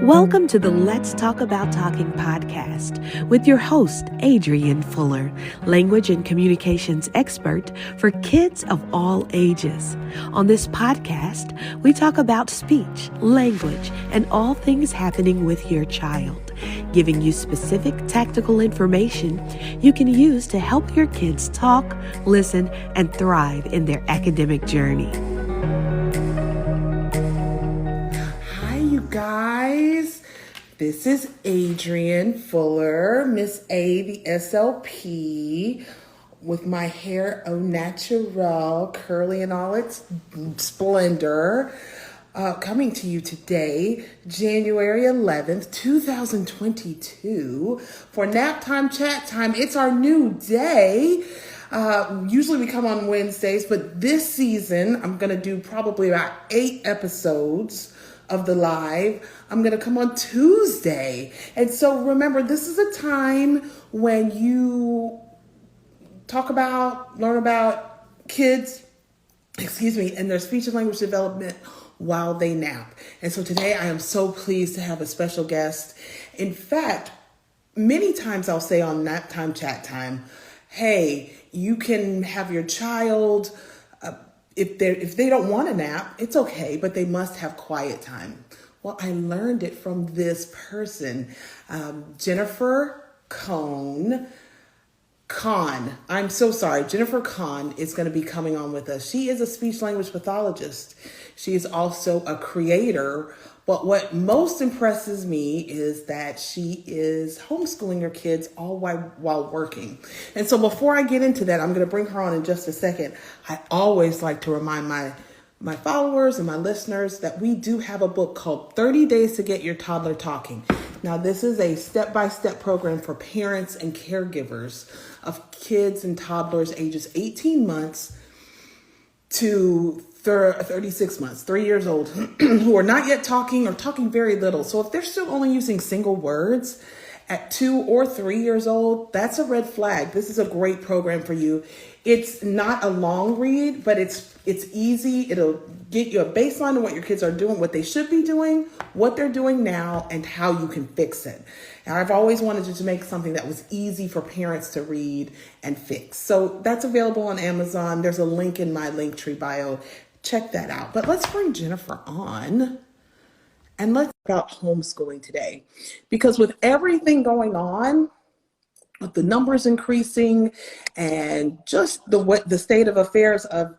Welcome to the Let's Talk About Talking podcast with your host, Adrienne Fuller, language and communications expert for kids of all ages. On this podcast, we talk about speech, language, and all things happening with your child, giving you specific tactical information you can use to help your kids talk, listen, and thrive in their academic journey. Guys, this is Adrienne Fuller, Miss A, the SLP, with my hair au naturel, curly in all its splendor, coming to you today, January 11th, 2022, for Nap Time, Chat Time. It's our new day. Usually we come on Wednesdays, but this season I'm going to do probably about 8 episodes of the live. I'm going to come on Tuesday. And so remember, this is a time when you learn about kids, and their speech and language development while they nap. And so today I am so pleased to have a special guest. In fact, many times I'll say on Nap Time, Chat Time, hey, you can have your child if they don't want to nap, it's okay, but they must have quiet time. Well, I learned it from this person, Jennifer Cohn. I'm so sorry. Jennifer Cohn is going to be coming on with us. She is a speech-language pathologist. She is also a creator. But what most impresses me is that she is homeschooling her kids all while working. And so before I get into that, I'm going to bring her on in just a second. I always like to remind my followers and my listeners that we do have a book called 30 Days to Get Your Toddler Talking. Now, this is a step-by-step program for parents and caregivers of kids and toddlers ages 18 months to 36 months, 3 years old, who are not yet talking or talking very little. So if they're still only using single words at 2 or 3 years old, that's a red flag. This is a great program for you. It's not a long read, but it's easy. It'll get you a baseline of what your kids are doing, what they should be doing, what they're doing now, and how you can fix it. Now, I've always wanted to make something that was easy for parents to read and fix. So that's available on Amazon. There's a link in my Linktree bio. Check that out. But let's bring Jennifer on and let's talk about homeschooling today. Because with everything going on, with the numbers increasing and just the state of affairs of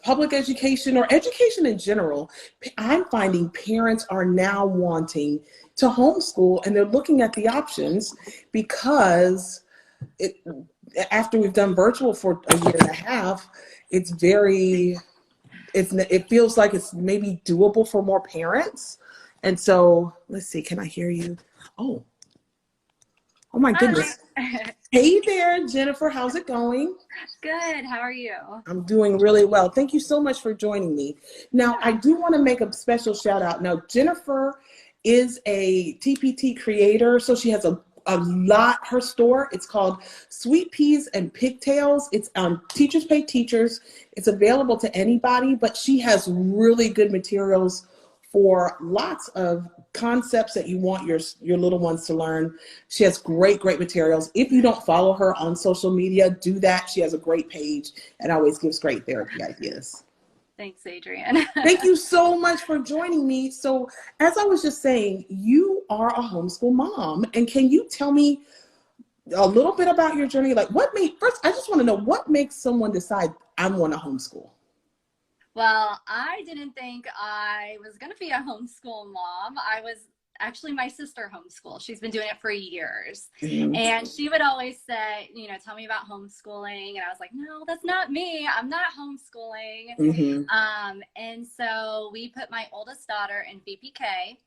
public education or education in general, I'm finding parents are now wanting to homeschool, and they're looking at the options because after we've done virtual for a year and a half, it feels like it's maybe doable for more parents. And so let's see, can I hear you? Oh my goodness. Hey there, Jennifer. How's it going? Good. How are you? I'm doing really well. Thank you so much for joining me. Now, I do want to make a special shout out. Now, Jennifer is a TPT creator, so she has a lot. Her store, it's called Sweetpeas and Pigtails. It's on Teachers Pay Teachers. It's available to anybody, but she has really good materials for lots of concepts that you want your little ones to learn. She has great materials. If you don't follow her on social media, do that. She has a great page and always gives great therapy ideas. Thanks, Adrienne. Thank you so much for joining me. So as I was just saying, you are a homeschool mom. And can you tell me a little bit about your journey? First, I just want to know what makes someone decide I want to homeschool. Well, I didn't think I was going to be a homeschool mom. Actually, my sister homeschooled. She's been doing it for years. Mm-hmm. And she would always say, tell me about homeschooling. And I was like, no, that's not me. I'm not homeschooling. Mm-hmm. And so we put my oldest daughter in VPK.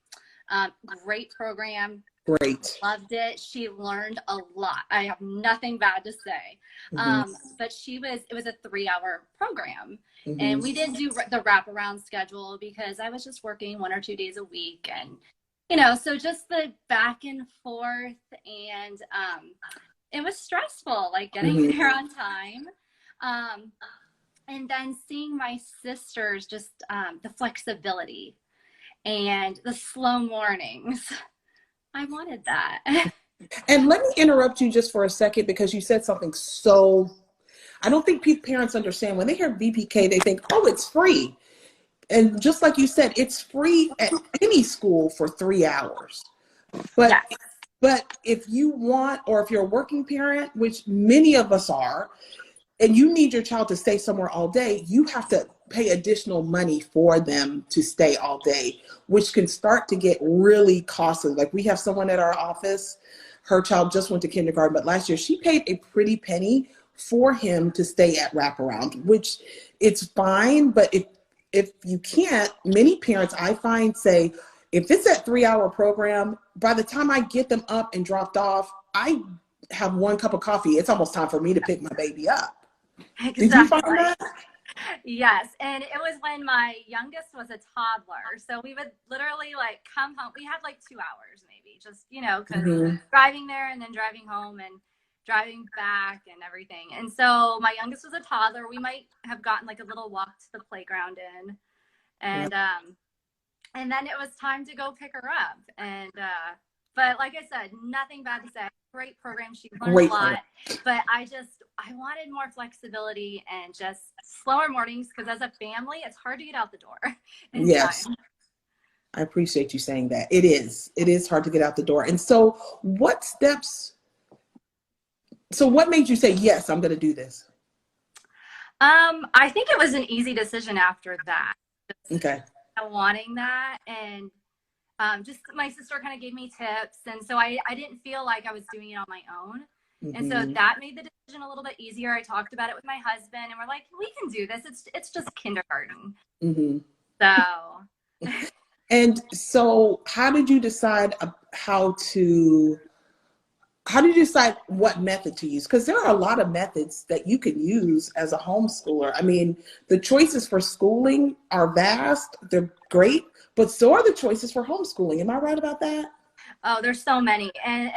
Great program. Great. Loved it. She learned a lot. I have nothing bad to say. Mm-hmm. But it was a 3-hour program. Mm-hmm. And we didn't do the wraparound schedule because I was just working 1 or 2 days a week. And, so just the back and forth, and it was stressful, like getting mm-hmm. there on time. And then seeing my sisters, just the flexibility and the slow mornings. I wanted that. And let me interrupt you just for a second, because you said something so, I don't think parents understand. When they hear VPK, they think, oh, it's free. And just like you said, it's free at any school for 3 hours. But Yes. but if you want, or if you're a working parent, which many of us are, and you need your child to stay somewhere all day, you have to pay additional money for them to stay all day, which can start to get really costly. Like, we have someone at our office, her child just went to kindergarten, but last year she paid a pretty penny for him to stay at wraparound, which it's fine. But if you can't, many parents I find say, if it's a 3-hour program, by the time I get them up and dropped off, I have 1 cup of coffee. It's almost time for me to pick my baby up. Exactly. Did you find that? Yes. And it was when my youngest was a toddler. So we would literally like come home. We had like 2 hours maybe, just, because driving there and then driving home and driving back and everything. And so my youngest was a toddler. We might have gotten like a little walk to the playground in. And then it was time to go pick her up. And but like I said, nothing bad to say. Great program. She learned a lot. But I wanted more flexibility and just slower mornings, because as a family, it's hard to get out the door. Yes. Time. I appreciate you saying that. It is hard to get out the door. And so what made you say, yes, I'm going to do this? I think it was an easy decision after that. Okay. Wanting that, and just my sister kind of gave me tips, and so I didn't feel like I was doing it on my own. And so that made the decision a little bit easier. I talked about it with my husband, and we're like, we can do this. It's just kindergarten. So and so how did you decide what method to use? Because there are a lot of methods that you can use as a homeschooler. I mean, the choices for schooling are vast. They're great, but so are the choices for homeschooling. Am I right about that? Oh, there's so many, and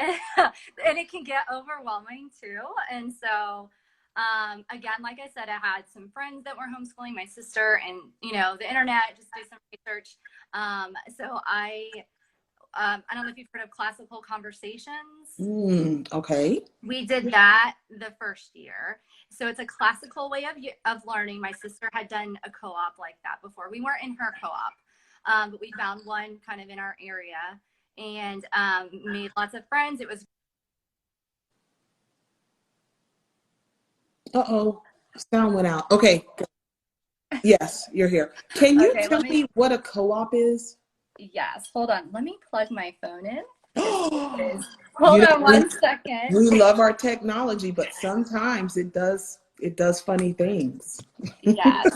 it can get overwhelming too. And so, again, like I said, I had some friends that were homeschooling, my sister, and the internet, just do some research. So I don't know if you've heard of classical conversations. Okay. We did that the first year. So it's a classical way of learning. My sister had done a co-op like that before. We weren't in her co-op, but we found one kind of in our area, and made lots of friends. It was. Uh-oh, sound went out. Okay. Yes, you're here. Can you tell me what a co-op is? Yes, hold on. Let me plug my phone in. Hold on 1 second. We love our technology, but sometimes it does funny things. Yes.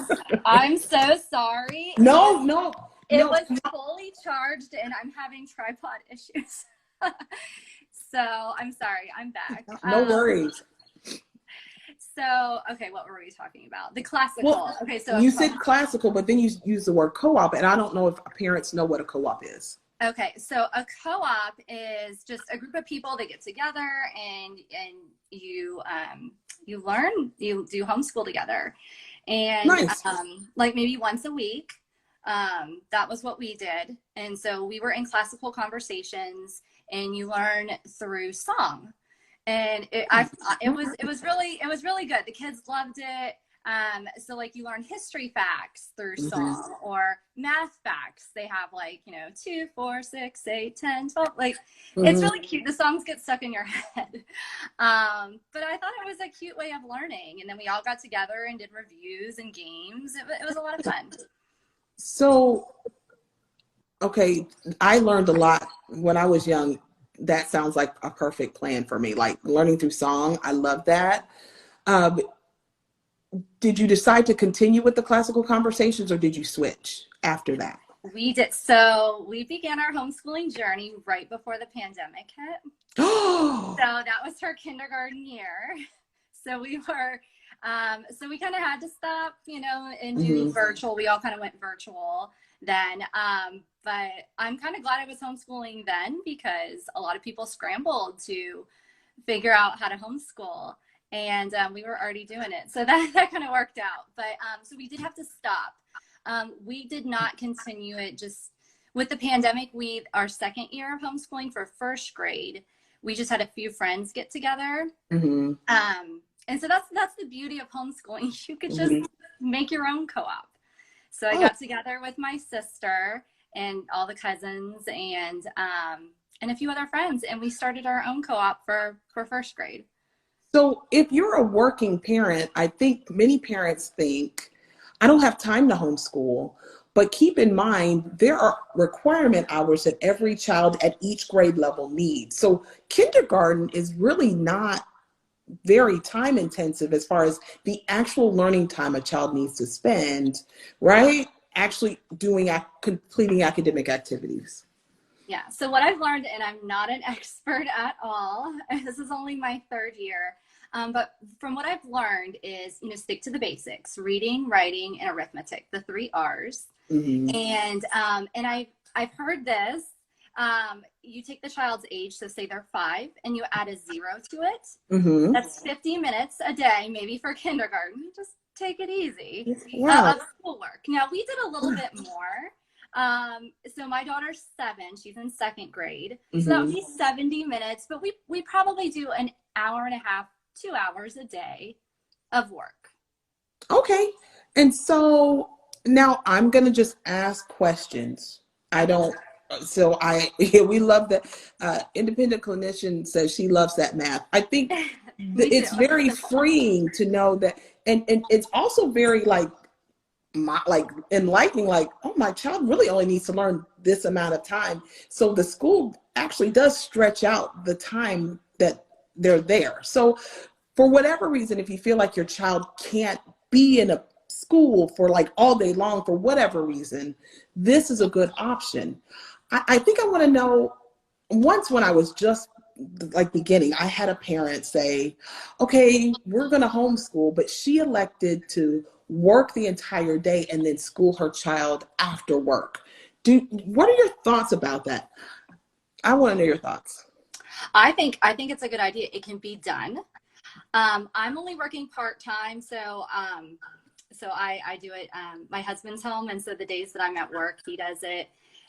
I'm so sorry. No. It was fully charged, and I'm having tripod issues. So I'm sorry. I'm back. No worries. So, okay, what were we talking about? The classical. Well, okay, so you said classical, but then you use the word co-op, and I don't know if parents know what a co-op is. Okay, so a co-op is just a group of people that get together, and you learn, you do homeschool together, and nice. Like maybe once a week. That was what we did, and so we were in classical conversations, and you learn through song. And it was really good. The kids loved it. So like you learn history facts through song, or math facts. They have like 2, 4, 6, 8, 10, 12. Like it's really cute. The songs get stuck in your head. But I thought it was a cute way of learning. And then we all got together and did reviews and games. It was a lot of fun. So, okay, I learned a lot when I was young. That sounds like a perfect plan for me. Like learning through song, I love that. Did you decide to continue with the classical conversations, or did you switch after that? We did. So we began our homeschooling journey right before the pandemic hit. So that was her kindergarten year. So we were, so we kind of had to stop, and do virtual. We all kind of went virtual then. But I'm kind of glad I was homeschooling then, because a lot of people scrambled to figure out how to homeschool. and we were already doing it. So that kind of worked out. But so we did have to stop. We did not continue it just with the pandemic. Our second year of homeschooling for first grade, we just had a few friends get together. Mm-hmm. And so that's the beauty of homeschooling. You could just make your own co-op. So I Oh. got together with my sister and all the cousins and a few other friends, and we started our own co-op for first grade. So if you're a working parent, I think many parents think, I don't have time to homeschool. But keep in mind, there are requirement hours that every child at each grade level needs. So kindergarten is really not very time intensive as far as the actual learning time a child needs to spend, right? Actually completing academic activities. Yeah. So what I've learned, and I'm not an expert at all, this is only my third year, but from what I've learned is, stick to the basics: reading, writing, and arithmetic, the 3 R's. Mm-hmm. And I've heard this. You take the child's age, so say they're 5, and you add a 0 to it. Mm-hmm. That's 50 minutes a day, maybe for kindergarten. Just take it easy. Wow. Of schoolwork. Now, we did a little bit more. So my daughter's 7, she's in 2nd grade. So that would be 70 minutes, but we probably do an hour and a half, 2 hours a day of work. Okay. And so now I'm going to just ask questions. We love that. Independent clinician says she loves that math. I think it's very freeing to know that, and it's also very enlightening, oh, my child really only needs to learn this amount of time. So the school actually does stretch out the time that they're there. So for whatever reason, if you feel like your child can't be in a school for all day long for whatever reason, this is a good option. I think I want to know, once when I was just beginning, I had a parent say, okay, we're going to homeschool, but she elected to work the entire day and then school her child after work. What are your thoughts about that? I want to know your thoughts. I think it's a good idea. It can be done. I'm only working part-time, so I do it. My husband's home, and so the days that I'm at work, he does it,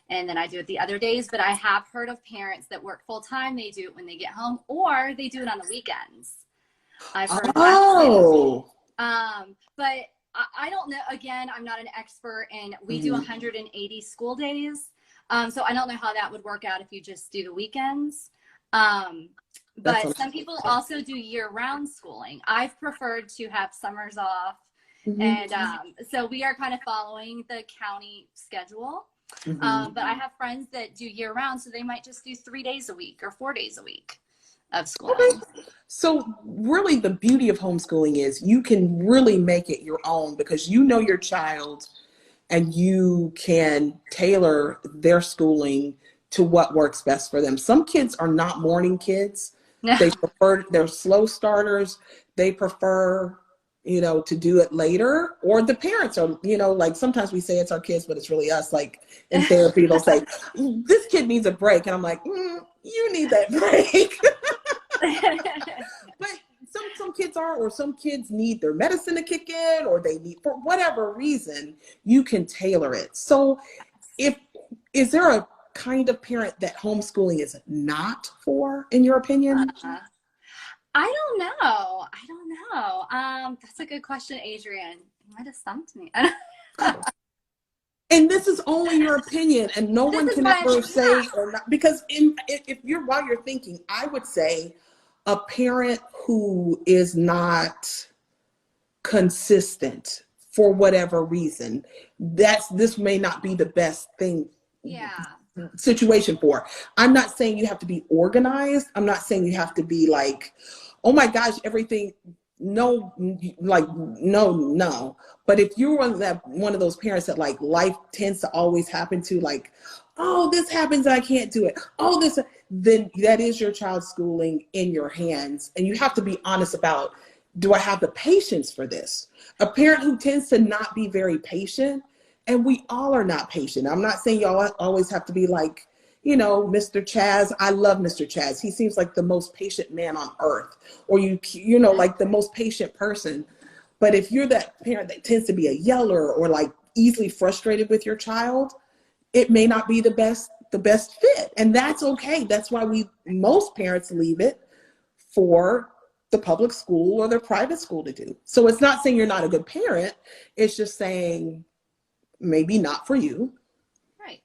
and then I do it the other days. But I have heard of parents that work full-time. They do it when they get home, or they do it on the weekends. I've heard that. But I don't know. Again, I'm not an expert, and we do 180 school days. So I don't know how that would work out if you just do the weekends. But some people also do year-round schooling. I've preferred to have summers off. And so we are kind of following the county schedule. But I have friends that do year-round, so they might just do 3 days a week or 4 days a week of schooling. Okay. So really the beauty of homeschooling is you can really make it your own, because you know your child and you can tailor their schooling to what works best for them. Some kids are not morning kids. No. They're slow starters. They prefer, to do it later, or the parents are, sometimes we say it's our kids, but it's really us. In therapy, they'll say, this kid needs a break. And I'm like, you need that break. But some kids or some kids need their medicine to kick in, or they need, for whatever reason, you can tailor it. So is there a kind of parent that homeschooling is not for, in your opinion? I don't know. That's a good question, Adrienne. You might have stumped me. And this is only your opinion, and no one can ever say or not, because while you're thinking, I would say a parent who is not consistent for whatever reason, this may not be the best thing. Situation for. I'm not saying you have to be organized. I'm not saying you have to be oh my gosh, everything. No. But if you're one of those parents that life tends to always happen to, oh, this happens, I can't do it. Oh, then that is your child's schooling in your hands. And you have to be honest about, do I have the patience for this? A parent who tends to not be very patient, and we all are not patient. I'm not saying y'all always have to be you know, Mr. Chaz. I love Mr. Chaz. He seems like the most patient man on earth, or you know, like the most patient person. But if you're that parent that tends to be a yeller or like easily frustrated with your child, it may not be the best fit. And that's okay. That's why most parents leave it for the public school or the private school to do. So it's not saying you're not a good parent. It's just saying maybe not for you. Right.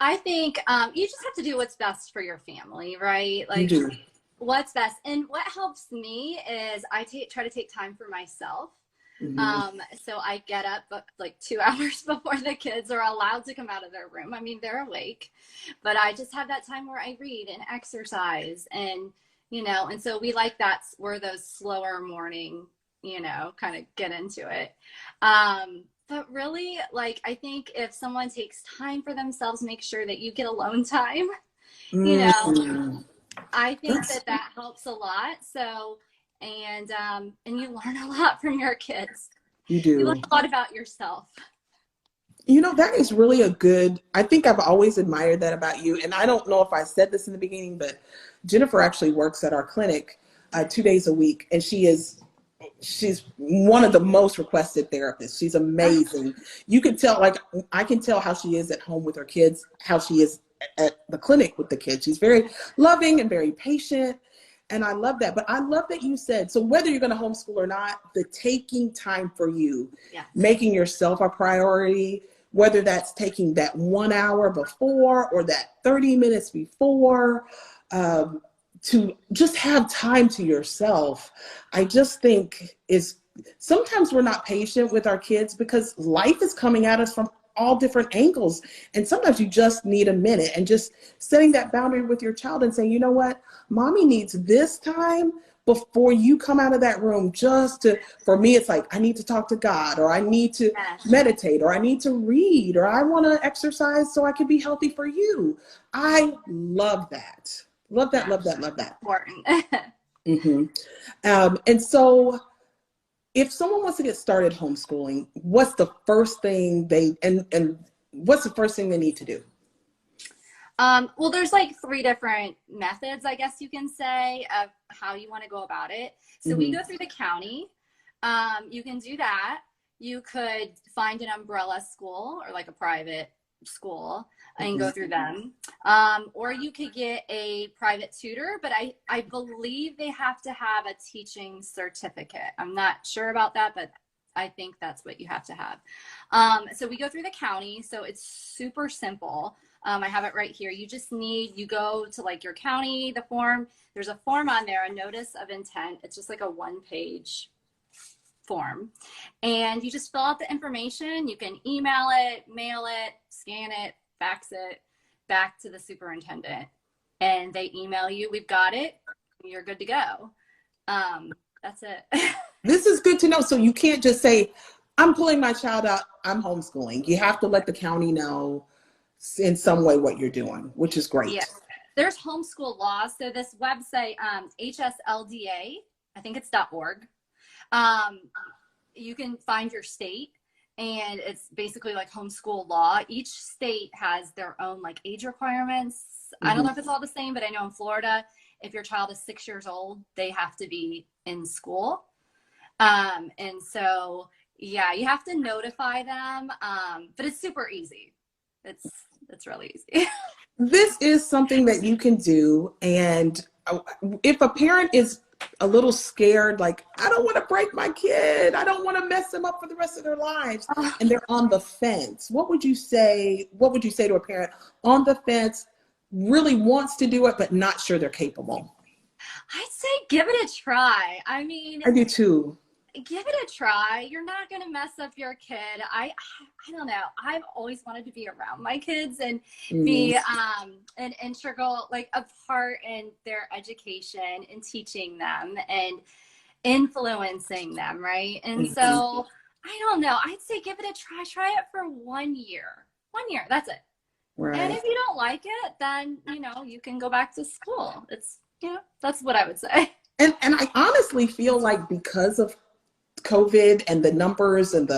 I think you just have to do what's best for your family, right? Like, You do. What's best. And what helps me is I try to take time for myself. So I get up like 2 hours before the kids are allowed to come out of their room. I mean, they're awake, but I just have that time where I read and exercise, and, you know, and so we like that's where those slower morning, you know, kind of get into it. But really, like, I think if someone takes time for themselves, make sure that you get alone time, you know, I think that helps a lot. So, and you learn a lot from your kids. You do. You learn a lot about yourself. You know, that is really I think I've always admired that about you. And I don't know if I said this in the beginning, but Jennifer actually works at our clinic 2 days a week. And she's one of the most requested therapists. She's amazing. You can tell, like, I can tell how she is at home with her kids, how she is at the clinic with the kids. She's very loving and very patient. And I love that. But I love that you said, so whether you're going to homeschool or not, the taking time for you, making yourself a priority, whether that's taking that 1 hour before or that 30 minutes before, to just have time to yourself. I just think sometimes we're not patient with our kids because life is coming at us from all different angles. And sometimes you just need a minute, and just setting that boundary with your child and saying, you know what, mommy needs this time before you come out of that room, for me, it's like, I need to talk to God, or I need to meditate, or I need to read, or I want to exercise so I can be healthy for you. I love that. Love that. Important. And so if someone wants to get started homeschooling, what's the first thing what's the first thing they need to do? Well, there's like 3 different methods, I guess you can say, of how you want to go about it. So we go through the county. You can do that. You could find an umbrella school or like a private school and go through them. Or you could get a private tutor, but I believe they have to have a teaching certificate. I'm not sure about that, but I think that's what you have to have. So we go through the county. So it's super simple. I have it right here. You go to like your county, the form, there's a form on there, a notice of intent. It's just like a 1-page form, and you just fill out the information. You can email it, mail it, scan it, fax it back to the superintendent, and they email you, we've got it, you're good to go. That's it. This is good to know. So you can't just say, I'm pulling my child out, I'm homeschooling. You have to let the county know in some way what you're doing, which is great. Yeah. There's Homeschool Laws. So this website, HSLDA, I think it's .org. You can find your state, and it's basically like homeschool law. Each state has their own like age requirements. I don't know if it's all the same, but I know in Florida, if your child is 6 years old, they have to be in school. And so, yeah, you have to notify them, but it's super easy. It's really easy. This is something that you can do. And if a parent is a little scared, like, I don't want to break my kid, I don't want to mess them up for the rest of their lives, and they're on the fence, what would you say to a parent on the fence, really wants to do it, but not sure they're capable? I'd say give it a try. I mean, I do too. Give it a try. You're not going to mess up your kid. I don't know. I've always wanted to be around my kids and be an integral, like a part in their education and teaching them and influencing them, right? And so, I don't know. I'd say give it a try. Try it for 1 year. 1 year. That's it. Right. And if you don't like it, then, you can go back to school. It's, that's what I would say. And I honestly feel like because of COVID and the numbers and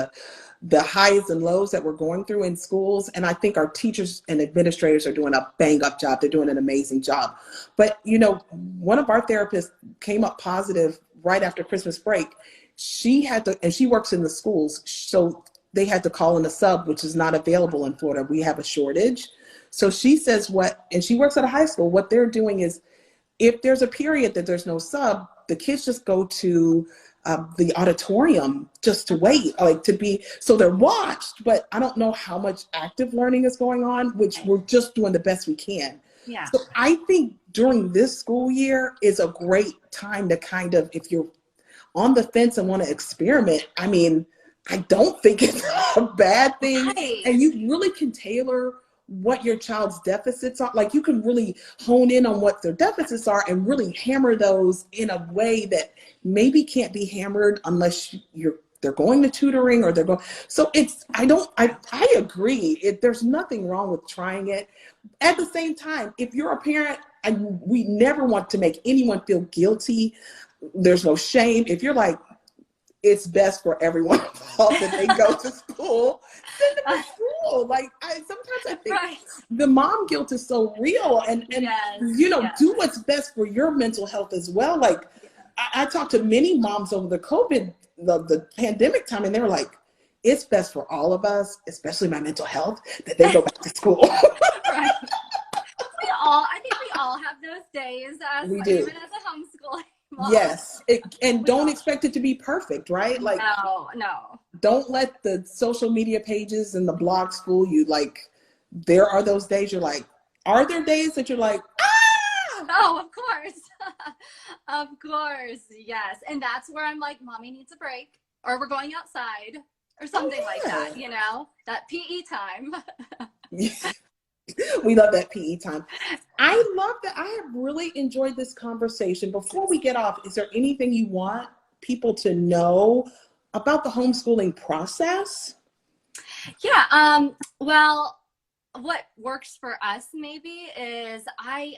the highs and lows that we're going through in schools. And I think our teachers and administrators are doing a bang up job. They're doing an amazing job. But, you know, one of our therapists came up positive right after Christmas break. She had to, and she works in the schools, so they had to call in a sub, which is not available in Florida. We have a shortage. So she says and she works at a high school, what they're doing is, if there's a period that there's no sub, the kids just go to the auditorium just to wait, so they're watched, but I don't know how much active learning is going on, which we're just doing the best we can. Yeah. So I think during this school year is a great time to kind of, if you're on the fence and want to experiment, I mean, I don't think it's a bad thing. Right. And you really can tailor what your child's deficits are. Like, you can really hone in on what their deficits are and really hammer those in a way that maybe can't be hammered unless they're going to tutoring or they're going. So I agree. There's nothing wrong with trying it. At the same time, if you're a parent, and we never want to make anyone feel guilty, there's no shame. If you're like, it's best for everyone involved that they go to school, send them to school. Like, sometimes I think the mom guilt is so real, and yes, do what's best for your mental health as well. Like, I talked to many moms over the COVID, the pandemic time, and they were like, it's best for all of us, especially my mental health, that they go back to school. Right. I think we all have those days, We do. Even as a homeschooling mom. Yes, and don't expect it to be perfect, right? Like, no. Don't let the social media pages and the blogs fool you. Like, there are those days you're like, are there days that you're like, ah? Oh, of course. Of course, yes. And that's where I'm like, mommy needs a break, or we're going outside, or something like that, that PE time. We love that PE time. I love that. I have really enjoyed this conversation. Before we get off, is there anything you want people to know about the homeschooling process? Yeah. Well, what works for us maybe is I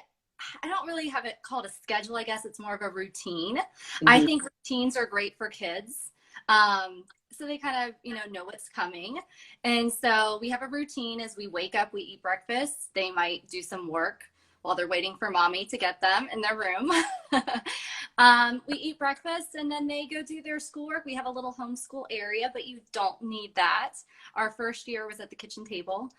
don't really have it called a schedule. I guess it's more of a routine. Mm-hmm. I think routines are great for kids. So they kind of, know what's coming. And so we have a routine. As we wake up, we eat breakfast. They might do some work while they're waiting for mommy to get them in their room. We eat breakfast, and then they go do their schoolwork. We have a little homeschool area, but you don't need that. Our first year was at the kitchen table.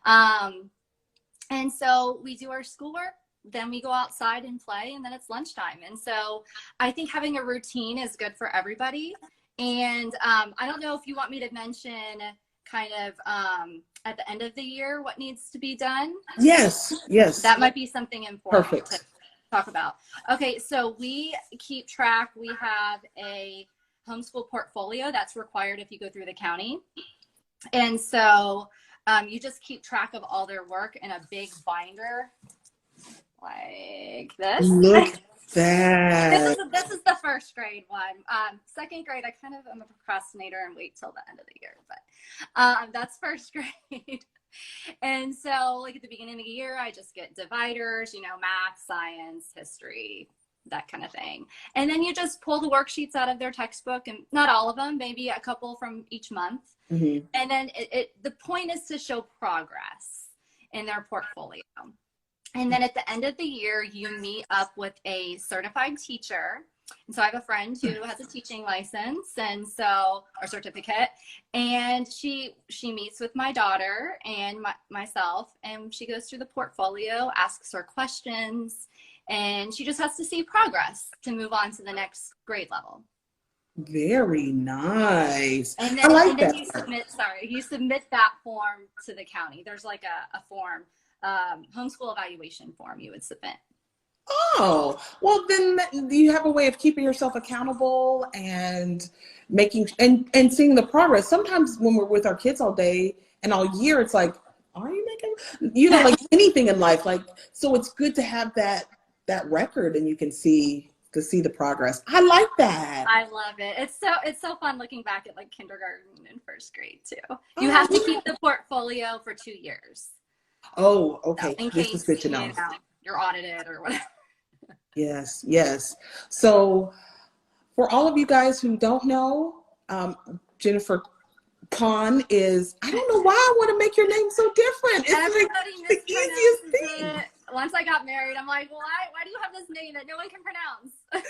And so we do our schoolwork. Then we go outside and play, and then it's lunchtime. And so I think having a routine is good for everybody. And I don't know if you want me to mention kind of at the end of the year what needs to be done. Yes. That might be something important Perfect. to talk about. Okay, so we keep track. We have a homeschool portfolio that's required if you go through the county. And so you just keep track of all their work in a big binder like this. Look that. This is the first grade one. Second grade, I kind of am a procrastinator and wait till the end of the year, but that's first grade. And so like at the beginning of the year, I just get dividers, math, science, history, that kind of thing. And then you just pull the worksheets out of their textbook, and not all of them, maybe a couple from each month. Mm-hmm. And then the point is to show progress in their portfolio. And then at the end of the year, you meet up with a certified teacher. And so I have a friend who has a teaching license, and so, or certificate, and she meets with my daughter and myself, and she goes through the portfolio, asks her questions, and she just has to see progress to move on to the next grade level. Very nice. And then, I like and then that. you submit that form to the county. There's like a form, homeschool evaluation form you would submit. Oh, well, then you have a way of keeping yourself accountable and making and seeing the progress. Sometimes when we're with our kids all day and all year, it's like, are you making, like anything in life? Like, so it's good to have that record, and you can see the progress. I like that. I love it. It's so fun looking back at like kindergarten and first grade too. You have to keep the portfolio for 2 years. Oh, okay. So in this case, is good to know. You're audited or whatever. Yes. So for all of you guys who don't know, Jennifer Cohn is, I don't know why I want to make your name so different. It's Everybody like the easiest thing. it. Once I got married, I'm like, why do you have this name that no one can pronounce? And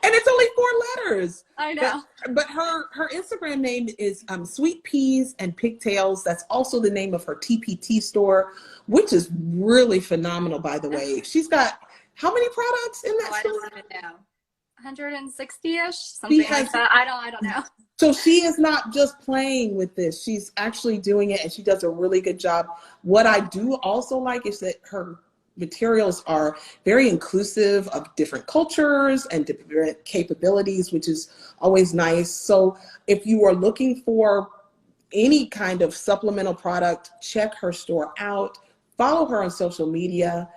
it's only 4 letters. I know. But her Instagram name is Sweetpeas and Pigtails. That's also the name of her TPT store, which is really phenomenal, by the way. She's got how many products in that store? I don't even know. 160-ish, something like that. I don't know. So she is not just playing with this. She's actually doing it, and she does a really good job. What I do also like is that her materials are very inclusive of different cultures and different capabilities, which is always nice. So if you are looking for any kind of supplemental product, check her store out. Follow her on social media.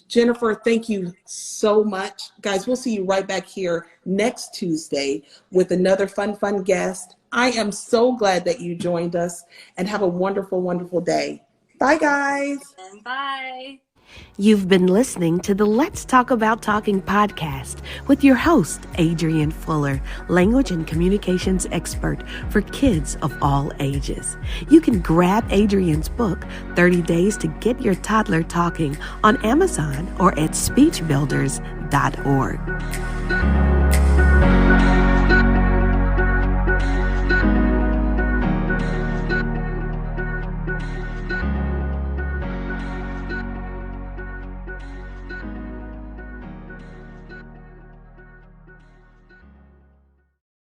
Jennifer, thank you so much. Guys, we'll see you right back here next Tuesday with another fun guest. I am so glad that you joined us, and have a wonderful, wonderful day. Bye, guys. Bye. You've been listening to the Let's Talk About Talking podcast with your host, Adrienne Fuller, language and communications expert for kids of all ages. You can grab Adrienne's book, 30 Days to Get Your Toddler Talking, on Amazon or at speechbuilders.org.